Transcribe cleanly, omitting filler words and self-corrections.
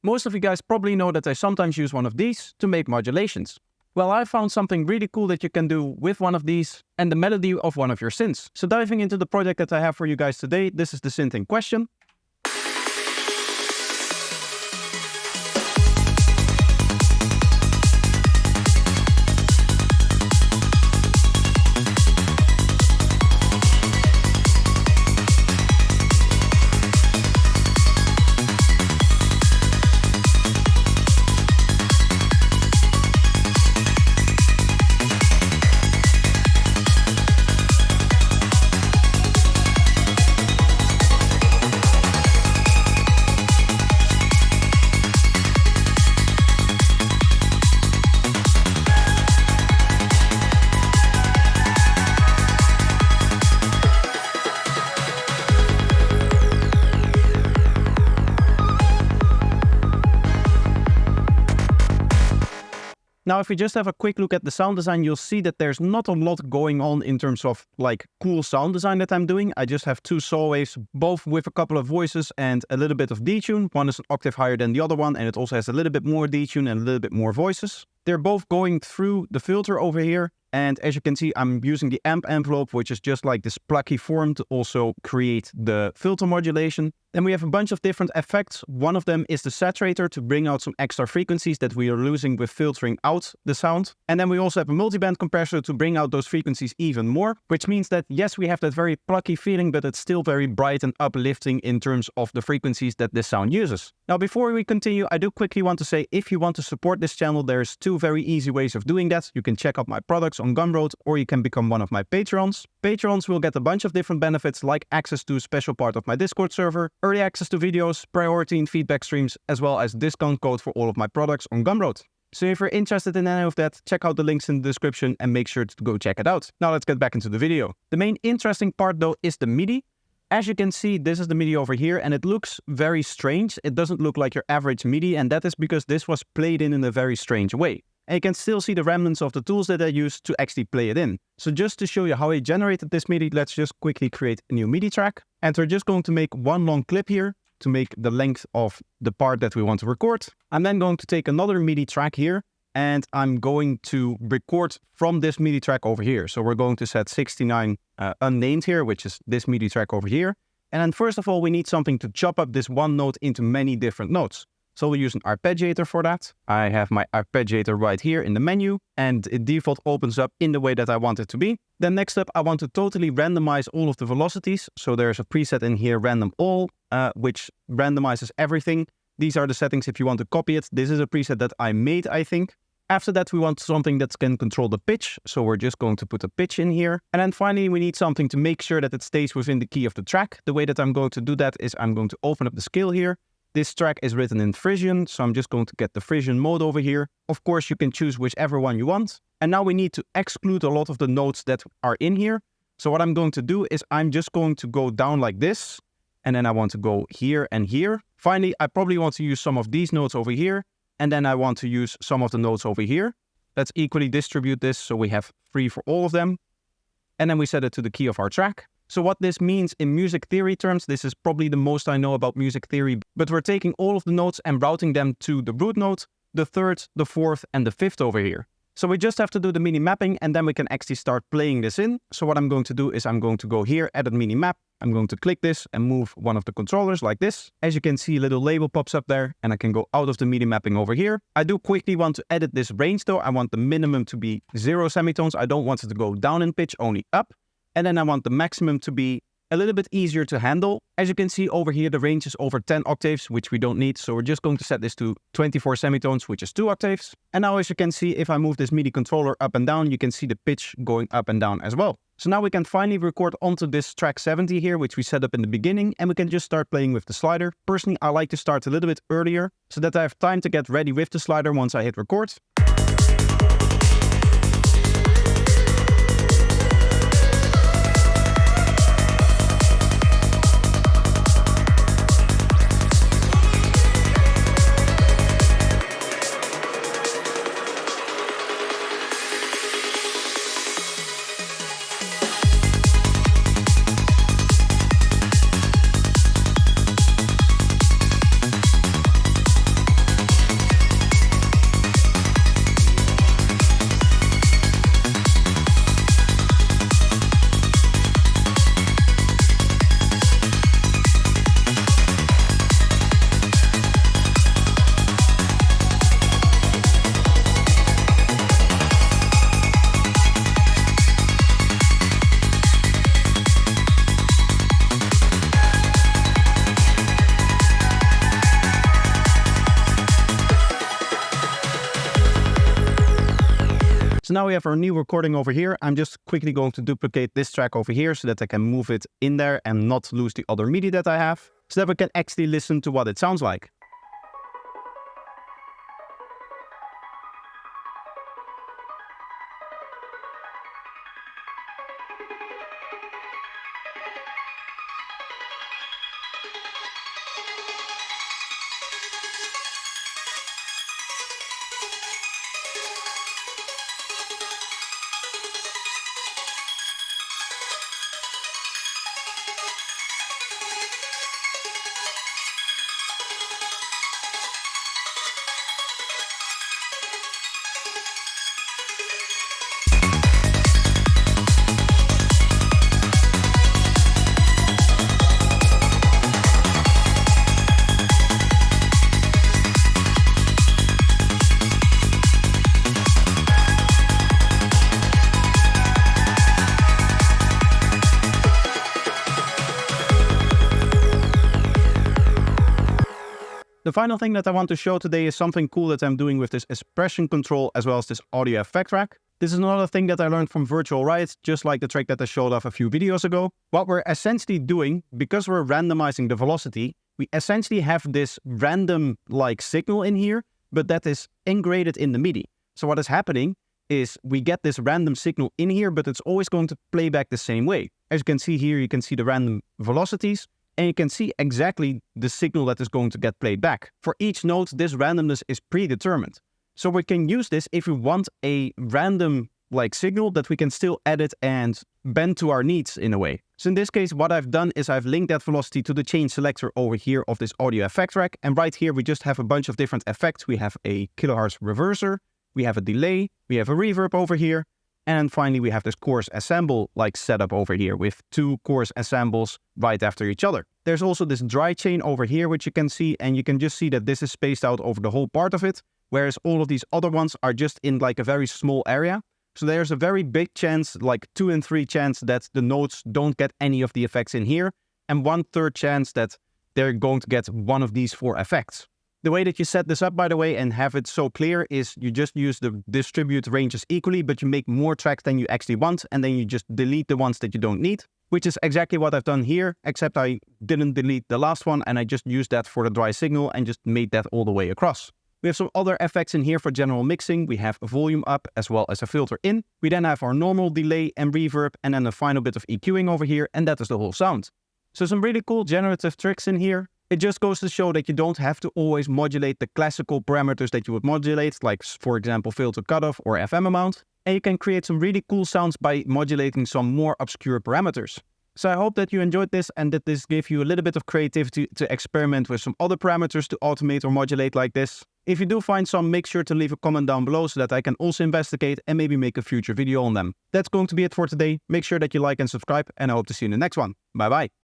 Most of you guys probably know that I sometimes use one of these to make modulations. Well, I found something really cool that you can do with one of these and the melody of one of your synths. So diving into the project that I have for you guys today, this is the synth in question. Now, if we just have a quick look at the sound design, you'll see that there's not a lot going on in terms of like cool sound design that I'm doing. I just have two saw waves, both with a couple of voices and a little bit of detune. One is an octave higher than the other one, and it also has a little bit more detune and a little bit more voices. They're both going through the filter over here. And as you can see, I'm using the amp envelope, which is just like this plucky form to also create the filter modulation. Then we have a bunch of different effects. One of them is the saturator to bring out some extra frequencies that we are losing with filtering out the sound. And then we also have a multiband compressor to bring out those frequencies even more, which means that yes, we have that very plucky feeling, but it's still very bright and uplifting in terms of the frequencies that this sound uses. Now, before we continue, I do quickly want to say, if you want to support this channel, there's two very easy ways of doing that. You can check out my products on Gumroad, or you can become one of my Patreons. Patrons will get a bunch of different benefits, like access to a special part of my Discord server, early access to videos, priority in feedback streams, as well as discount code for all of my products on Gumroad. So if you're interested in any of that, check out the links in the description and make sure to go check it out. Now let's get back into the video. The main interesting part though is the MIDI. As you can see, this is the MIDI over here, and it looks very strange. It doesn't look like your average MIDI, and that is because this was played in a very strange way. And you can still see the remnants of the tools that I used to actually play it in. So just to show you how I generated this MIDI, let's just quickly create a new MIDI track. And we're just going to make one long clip here to make the length of the part that we want to record. I'm then going to take another MIDI track here, and I'm going to record from this MIDI track over here. So we're going to set 69 unnamed here, which is this MIDI track over here. And then first of all, we need something to chop up this one note into many different notes. So we'll use an arpeggiator for that. I have my arpeggiator right here in the menu, and it default opens up in the way that I want it to be. Then next up, I want to totally randomize all of the velocities. So there's a preset in here, random all, which randomizes everything. These are the settings if you want to copy it. This is a preset that I made, I think. After that, we want something that can control the pitch. So we're just going to put a pitch in here. And then finally, we need something to make sure that it stays within the key of the track. The way that I'm going to do that is I'm going to open up the scale here. This track is written in Frisian, so I'm just going to get the Frisian mode over here. Of course, you can choose whichever one you want. And now we need to exclude a lot of the notes that are in here. So what I'm going to do is I'm just going to go down like this. And then I want to go here and here. Finally, I probably want to use some of these notes over here. And then I want to use some of the notes over here. Let's equally distribute this so we have 3 for all of them. And then we set it to the key of our track. So what this means in music theory terms, this is probably the most I know about music theory, but we're taking all of the notes and routing them to the root note, the third, the fourth, and the fifth over here. So we just have to do the MIDI mapping, and then we can actually start playing this in. So what I'm going to do is I'm going to go here, edit MIDI map. I'm going to click this and move one of the controllers like this. As you can see, a little label pops up there, and I can go out of the MIDI mapping over here. I do quickly want to edit this range though. I want the minimum to be 0 semitones. I don't want it to go down in pitch, only up. And then I want the maximum to be a little bit easier to handle. As you can see over here, the range is over 10 octaves, which we don't need. So we're just going to set this to 24 semitones, which is 2 octaves. And now as you can see, if I move this MIDI controller up and down, you can see the pitch going up and down as well. So now we can finally record onto this track 70 here, which we set up in the beginning, and we can just start playing with the slider. Personally, I like to start a little bit earlier so that I have time to get ready with the slider once I hit record. So now we have our new recording over here. I'm just quickly going to duplicate this track over here so that I can move it in there and not lose the other MIDI that I have, so that we can actually listen to what it sounds like. The final thing that I want to show today is something cool that I'm doing with this expression control as well as this audio effect track. This is another thing that I learned from Virtual Riot, just like the track that I showed off a few videos ago. What we're essentially doing, because we're randomizing the velocity, we essentially have this random signal in here, but that is integrated in the MIDI. So what is happening is we get this random signal in here, but it's always going to play back the same way. As you can see here, you can see the random velocities, and you can see exactly the signal that is going to get played back. For each note, this randomness is predetermined. So we can use this if we want a random signal that we can still edit and bend to our needs in a way. So in this case, what I've done is I've linked that velocity to the change selector over here of this audio effect track. And right here, we just have a bunch of different effects. We have a kilohertz reverser, we have a delay, we have a reverb over here. And finally, we have this chorus ensemble setup over here with 2 chorus ensembles right after each other. There's also this dry chain over here, which you can see, and you can just see that this is spaced out over the whole part of it, whereas all of these other ones are just in a very small area. So there's a very big chance, 2 in 3 chance that the notes don't get any of the effects in here, and 1/3 chance that they're going to get one of these 4 effects. The way that you set this up, by the way, and have it so clear is you just use the distribute ranges equally, but you make more tracks than you actually want, and then you just delete the ones that you don't need, which is exactly what I've done here, except I didn't delete the last one, and I just used that for the dry signal and just made that all the way across. We have some other effects in here for general mixing. We have a volume up as well as a filter in. We then have our normal delay and reverb, and then a final bit of EQing over here, and that is the whole sound. So some really cool generative tricks in here. It just goes to show that you don't have to always modulate the classical parameters that you would modulate, like for example filter cutoff or FM amount. And you can create some really cool sounds by modulating some more obscure parameters. So I hope that you enjoyed this and that this gave you a little bit of creativity to experiment with some other parameters to automate or modulate like this. If you do find some, make sure to leave a comment down below so that I can also investigate and maybe make a future video on them. That's going to be it for today. Make sure that you like and subscribe, and I hope to see you in the next one. Bye bye.